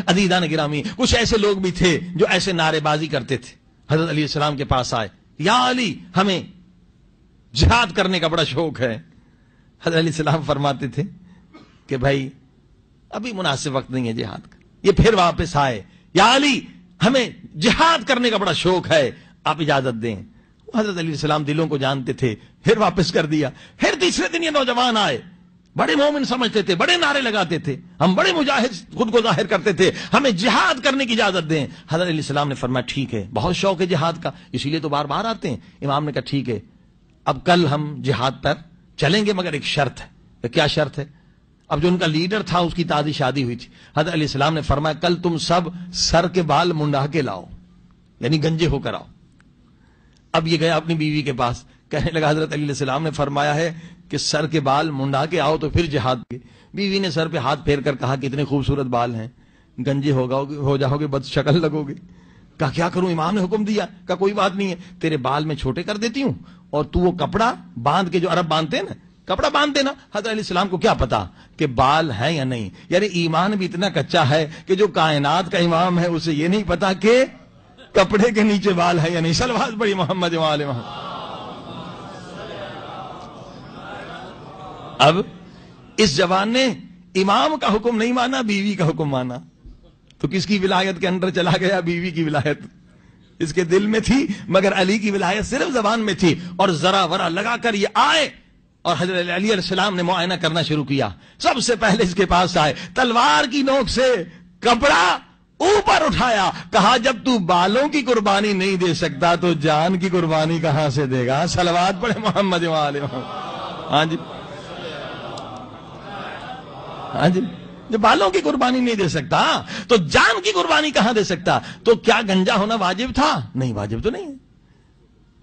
عزیزان گرامی کچھ ایسے لوگ بھی تھے جو ایسے نعرے بازی کرتے تھے. حضرت علیہ السلام کے پاس آئے, یا علی ہمیں جہاد کرنے کا بڑا شوق ہے. حضرت علیہ السلام فرماتے تھے کہ بھائی ابھی مناسب وقت نہیں ہے جہاد کا. یہ پھر واپس آئے, یا علی ہمیں جہاد کرنے کا بڑا شوق ہے, آپ اجازت دیں. حضرت علیہ السلام دلوں کو جانتے تھے, پھر واپس کر دیا. پھر تیسرے دن یہ نوجوان آئے, بڑے مومن سمجھتے تھے, بڑے نعرے لگاتے تھے, ہم بڑے مجاہد خود کو ظاہر کرتے تھے, ہمیں جہاد کرنے کی اجازت دیں. حضرت علیہ السلام نے فرمایا ٹھیک ہے, بہت شوق ہے جہاد کا, اسی لیے تو بار بار آتے ہیں. امام نے کہا ٹھیک ہے, اب کل ہم جہاد پر چلیں گے, مگر ایک شرط ہے. کیا شرط ہے؟ اب جو ان کا لیڈر تھا اس کی تازی شادی ہوئی تھی. حضرت علیہ السلام نے فرمایا کل تم سب سر کے بال منڈا کے لاؤ, یعنی گنجے ہو کر آؤ. اب یہ گیا اپنی بیوی کے پاس, کہنے لگا حضرت علیہ السلام نے فرمایا ہے کہ سر کے بال منڈا کے آؤ تو پھر جہاد کے. بیوی نے سر پہ ہاتھ پھیر کر کہا کہ اتنے خوبصورت بال ہیں, گنجے ہو جاؤ گے, بد شکل لگو گے. کہا کیا کروں, امام نے حکم دیا. کہا کوئی بات نہیں ہے, تیرے بال میں چھوٹے کر دیتی ہوں اور تو وہ کپڑا باندھ کے, جو عرب باندھتے ہیں نا, کپڑا باندھ دینا. حضرت علیہ السلام کو کیا پتا کہ بال ہیں یا نہیں, یعنی ایمان بھی اتنا کچا ہے کہ جو کائنات کا امام ہے اسے یہ نہیں پتا کہ کپڑے کے نیچے بال ہے یا نہیں. صلوات پڑھی محمد و آل محمد. اب اس جوان نے امام کا حکم نہیں مانا, بیوی کا حکم مانا, تو کس کی ولایت کے اندر چلا گیا؟ بیوی کی ولایت اس کے دل میں تھی, مگر علی کی ولایت صرف زبان میں تھی. اور ذرا ورا لگا کر یہ آئے اور حضرت علی علیہ السلام نے معائنہ کرنا شروع کیا. سب سے پہلے اس کے پاس آئے, تلوار کی نوک سے کپڑا اوپر اٹھایا, کہا جب تو بالوں کی قربانی نہیں دے سکتا تو جان کی قربانی کہاں سے دے گا؟ صلوات پڑھے محمد و آل محمد. ہاں جی, ہاں جی, جب بالوں کی قربانی نہیں دے سکتا تو جان کی قربانی کہاں دے سکتا؟ تو کیا گنجا ہونا واجب تھا؟ نہیں, واجب تو نہیں ہے,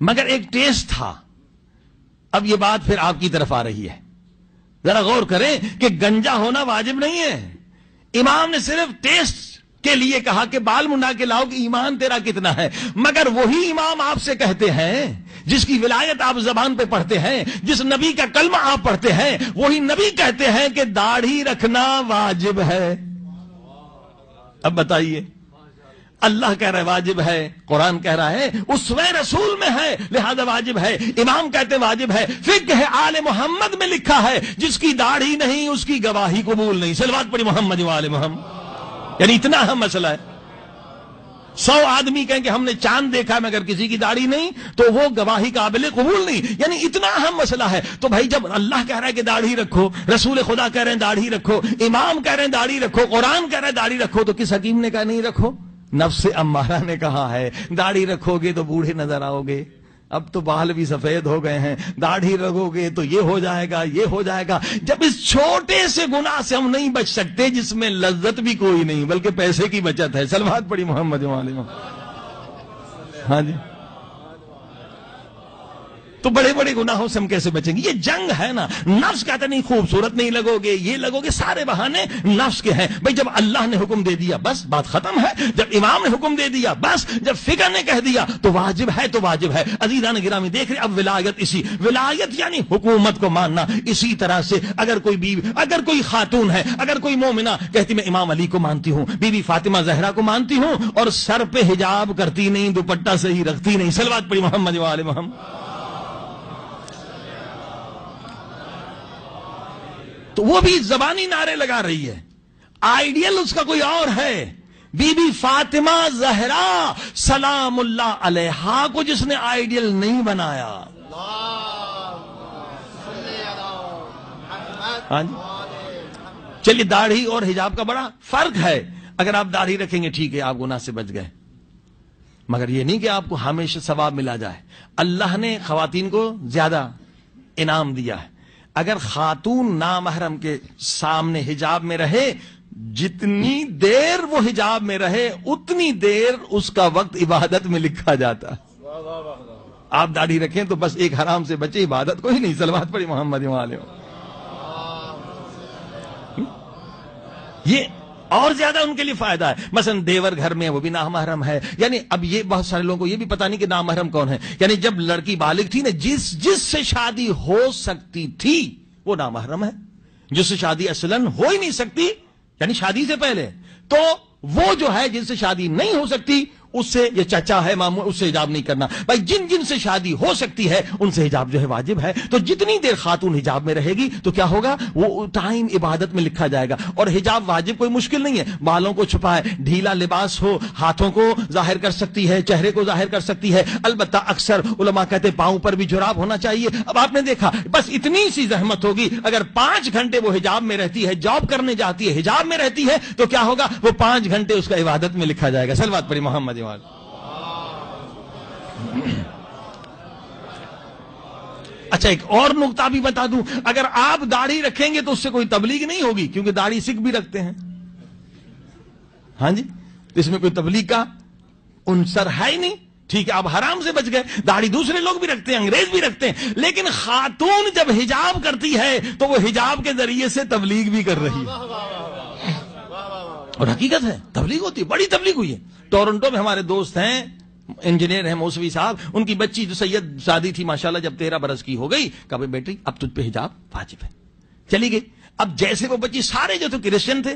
مگر ایک ٹیسٹ تھا. اب یہ بات پھر آپ کی طرف آ رہی ہے, ذرا غور کریں کہ گنجا ہونا واجب نہیں ہے. امام نے صرف ٹیسٹ کے لیے کہا کہ بال منڈا کے لاؤ کہ ایمان تیرا کتنا ہے, مگر وہی امام آپ سے کہتے ہیں جس کی ولایت آپ زبان پہ پڑھتے ہیں, جس نبی کا کلمہ آپ پڑھتے ہیں, وہی نبی کہتے ہیں کہ داڑھی رکھنا واجب ہے. اب بتائیے, اللہ کہہ رہا ہے واجب ہے, قرآن کہہ رہا ہے اسوہ رسول میں ہے لہذا واجب ہے, امام کہتے ہیں واجب ہے. فقہ آل محمد میں لکھا ہے جس کی داڑھی نہیں اس کی گواہی قبول نہیں. صلوات پڑھی محمد و آل محمد. یعنی اتنا اہم مسئلہ ہے. 100 آدمی کہیں کہ ہم نے چاند دیکھا مگر کسی کی داڑھی نہیں تو وہ گواہی قابل قبول نہیں. یعنی اتنا اہم مسئلہ ہے. تو بھائی جب اللہ کہہ رہا ہے کہ داڑھی رکھو, رسول خدا کہہ رہے ہیں داڑھی رکھو, امام کہہ رہے ہیں داڑھی رکھو, قرآن کہہ رہا ہے داڑھی رکھو, تو کس حکیم نے کہا نہیں رکھو؟ نفس امارہ نے کہا ہے داڑھی رکھو گے تو بوڑھے نظر آؤ گے. اب تو بال بھی سفید ہو گئے ہیں, داڑھی رکھو گے تو یہ ہو جائے گا, یہ ہو جائے گا. جب اس چھوٹے سے گناہ سے ہم نہیں بچ سکتے جس میں لذت بھی کوئی نہیں بلکہ پیسے کی بچت ہے. صلوات پڑھی محمد و آل محمد. ہاں جی, تو بڑے بڑے گناہوں سے ہم کیسے بچیں گے؟ یہ جنگ ہے نا. نفس کہتا نہیں خوبصورت نہیں لگو گے, یہ لگو گے, سارے بہانے نفس کے ہیں. بھئی جب اللہ نے حکم دے دیا بس بات ختم ہے. جب امام نے حکم دے دیا بس, جب فقہ نے کہہ دیا تو واجب ہے تو واجب ہے. عزیزان گرامی دیکھ رہے اب ولایت, اسی ولایت یعنی حکومت کو ماننا. اسی طرح سے اگر کوئی بیوی, اگر کوئی خاتون ہے, اگر کوئی مومنہ کہتی میں امام علی کو مانتی ہوں, بی بی فاطمہ زہرا کو مانتی ہوں, اور سر پہ حجاب کرتی نہیں, دوپٹہ صحیح رکھتی نہیں. صلوات پڑھی محمد و آل محمد. تو وہ بھی زبانی نعرے لگا رہی ہے, آئیڈیل اس کا کوئی اور ہے. بی بی فاطمہ زہرا سلام اللہ علیہا کو جس نے آئیڈیل نہیں بنایا. ہاں جی, چلیے داڑھی اور حجاب کا بڑا فرق ہے. اگر آپ داڑھی رکھیں گے ٹھیک ہے, آپ گناہ سے بچ گئے, مگر یہ نہیں کہ آپ کو ہمیشہ ثواب ملا جائے. اللہ نے خواتین کو زیادہ انعام دیا ہے. اگر خاتون نامحرم کے سامنے حجاب میں رہے, جتنی دیر وہ حجاب میں رہے اتنی دیر اس کا وقت عبادت میں لکھا جاتا. آپ داڑھی رکھیں تو بس ایک حرام سے بچے, عبادت کوئی نہیں. صلوات پڑھی محمد و آل محمد. یہ اور زیادہ ان کے لیے فائدہ ہے. مثلا دیور گھر میں وہ بھی نامحرم ہے. یعنی اب یہ بہت سارے لوگوں کو یہ بھی پتہ نہیں کہ نامحرم کون ہے. یعنی جب لڑکی بالغ تھی نا, جس سے شادی ہو سکتی تھی وہ نامحرم ہے. جس سے شادی اصلاً ہو ہی نہیں سکتی, یعنی شادی سے پہلے, تو وہ جو ہے جن سے شادی نہیں ہو سکتی اس سے، یہ چچا ہے ماموں، اس سے حجاب نہیں کرنا بھائی. جن جن سے شادی ہو سکتی ہے ان سے حجاب جو ہے واجب ہے. تو جتنی دیر خاتون حجاب میں رہے گی تو کیا ہوگا، وہ ٹائم عبادت میں لکھا جائے گا. اور حجاب واجب کوئی مشکل نہیں ہے، بالوں کو چھپائے، ڈھیلا لباس ہو، ہاتھوں کو ظاہر کر سکتی ہے، چہرے کو ظاہر کر سکتی ہے. البتہ اکثر علماء کہتے ہیں پاؤں پر بھی جراب ہونا چاہیے. اب آپ نے دیکھا بس اتنی سی زحمت ہوگی، اگر 5 گھنٹے وہ حجاب میں رہتی ہے، جاب کرنے جاتی ہے، حجاب میں رہتی ہے، تو کیا ہوگا، وہ 5 گھنٹے اس کا عبادت میں لکھا جائے گا. صلوات پڑھی محمد وعلیہ. اچھا ایک اور نقطہ بھی بتا دوں، اگر آپ داڑھی رکھیں گے تو اس سے کوئی تبلیغ نہیں ہوگی، کیونکہ داڑھی سکھ بھی رکھتے ہیں. ہاں جی، اس میں کوئی تبلیغ کا عنصر ہے ہی نہیں. ٹھیک ہے، آپ حرام سے بچ گئے. داڑھی دوسرے لوگ بھی رکھتے ہیں، انگریز بھی رکھتے ہیں، لیکن خاتون جب حجاب کرتی ہے تو وہ حجاب کے ذریعے سے تبلیغ بھی کر رہی ہے. اور حقیقت ہے تبلیغ ہوتی ہے، بڑی تبلیغ ہوئی ہے. ٹورنٹو میں ہمارے دوست ہیں، انجینئر ہیں، موسوی صاحب، ان کی بچی جو سید شادی تھی ماشاءاللہ، جب 13 برس کی ہو گئی، کہا بیٹی اب تجھ پہ حجاب واجب ہے. چلی گئی. اب جیسے وہ بچی، سارے جو تھے کرسچن تھے،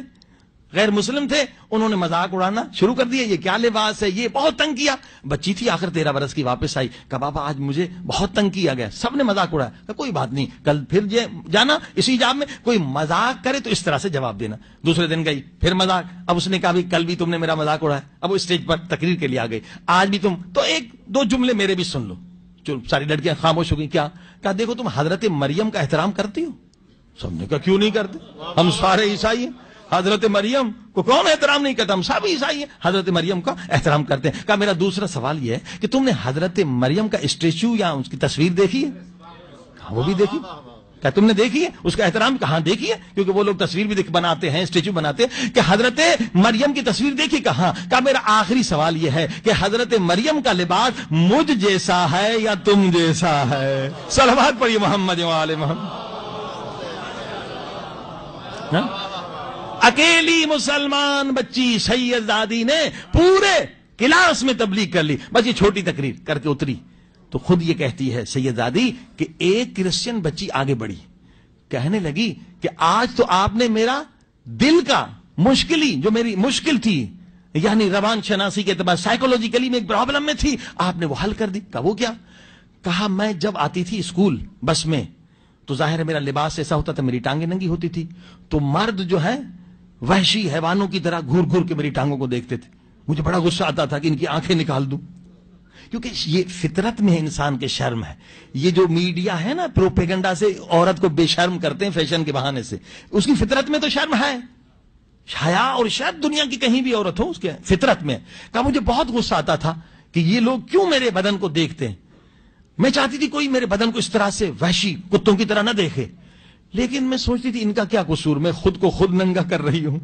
غیر مسلم تھے، انہوں نے مذاق اڑانا شروع کر دیا، یہ کیا لباس ہے، یہ بہت تنگ کیا. بچی تھی آخر 13 برس کی، واپس آئی، کہا بابا آج مجھے بہت تنگ کیا گیا، سب نے مذاق اڑایا. کہا کوئی بات نہیں، کل پھر جانا اسی حجاب میں، کوئی مذاق کرے تو اس طرح سے جواب دینا. دوسرے دن گئی، پھر مذاق. اب اس نے کہا بھی کل بھی تم نے میرا مذاق اڑایا. اب وہ اسٹیج پر تقریر کے لیے آ گئی، آج بھی تم، تو 1-2 جملے میرے بھی سن لو. ساری لڑکیاں خاموش ہو گئی. کیا؟ کہا دیکھو تم حضرت مریم کا احترام کرتی ہو. سب نے کہا کیوں نہیں کرتے، ہم سارے عیسائی ہیں، حضرت مریم کو کون احترام نہیں کرتا، ہم سب عیسائی ہیں، حضرت مریم کا احترام کرتے ہیں. کہا میرا دوسرا سوال یہ ہے کہ تم نے حضرت مریم کا اسٹیچو یا اس کی تصویر دیکھی ہے؟ وہ بھی دیکھی. کیا تم نے دیکھی ہے اس کا احترام؟ کہاں دیکھی ہے، کیونکہ وہ لوگ تصویر بھی بناتے ہیں، اسٹیچو بناتے ہیں. کہ حضرت مریم کی تصویر دیکھی؟ کہاں. کہا میرا آخری سوال یہ ہے کہ حضرت مریم کا لباس مجھ جیسا ہے یا تم جیسا ہے؟ صلوات پڑھیے محمد وعلى محمد. اکیلی مسلمان بچی سید زادی نے پورے کلاس میں تبلیغ کر لی. بس یہ چھوٹی تقریر کر کے اتری تو خود یہ کہتی ہے سید زادی کہ ایک کرسچن بچی آگے بڑھی، کہنے لگی کہ آج تو آپ نے میرا دل کا مشکلی، جو میری مشکل تھی، یعنی روان شناسی کے اعتبار سائیکولوجیکلی میں ایک پرابلم میں تھی، آپ نے وہ حل کر دی. کہا وہ کیا؟ کہا میں جب آتی تھی اسکول بس میں تو ظاہر ہے میرا لباس ایسا ہوتا تھا، میری ٹانگیں ننگی ہوتی تھی، تو مرد جو ہے وحشی حیوانوں کی طرح گھور گھور کے میری ٹانگوں کو دیکھتے تھے. مجھے بڑا غصہ آتا تھا کہ ان کی آنکھیں نکال دوں، کیونکہ یہ فطرت میں انسان کے شرم ہے. یہ جو میڈیا ہے نا پروپیگنڈا سے عورت کو بے شرم کرتے ہیں فیشن کے بہانے سے، اس کی فطرت میں تو شرم ہے. حیا اور شاید دنیا کی کہیں بھی عورت ہو اس کے فطرت میں. کہا مجھے بہت غصہ آتا تھا کہ یہ لوگ کیوں میرے بدن کو دیکھتے ہیں. میں چاہتی تھی کوئی میرے بدن کو اس طرح سے وحشی کتوں کی طرح نہ دیکھے، لیکن میں سوچتی تھی ان کا کیا قصور، میں خود کو خود ننگا کر رہی ہوں،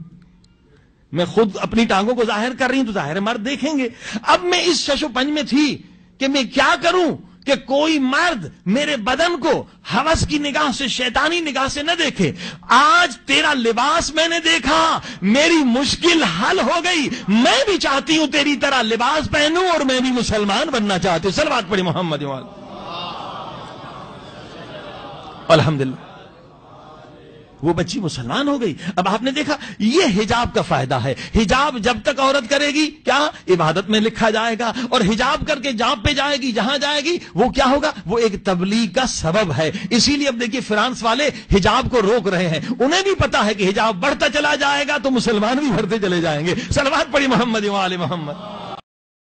میں خود اپنی ٹانگوں کو ظاہر کر رہی ہوں تو ظاہر مرد دیکھیں گے. اب میں اس شش و پنج میں تھی کہ میں کیا کروں کہ کوئی مرد میرے بدن کو ہوس کی نگاہ سے، شیطانی نگاہ سے نہ دیکھے. آج تیرا لباس میں نے دیکھا، میری مشکل حل ہو گئی. میں بھی چاہتی ہوں تیری طرح لباس پہنوں اور میں بھی مسلمان بننا چاہتی ہوں. صلوات پڑھی محمد وعلى. الحمدللہ وہ بچی مسلمان ہو گئی. اب آپ نے دیکھا یہ حجاب کا فائدہ ہے. حجاب جب تک عورت کرے گی کیا عبادت میں لکھا جائے گا، اور حجاب کر کے جاب پہ جائے گی، جہاں جائے گی وہ کیا ہوگا، وہ ایک تبلیغ کا سبب ہے. اسی لیے اب دیکھیے فرانس والے حجاب کو روک رہے ہیں، انہیں بھی پتا ہے کہ حجاب بڑھتا چلا جائے گا تو مسلمان بھی بڑھتے چلے جائیں گے. صلوات پڑھی محمد وعلی محمد.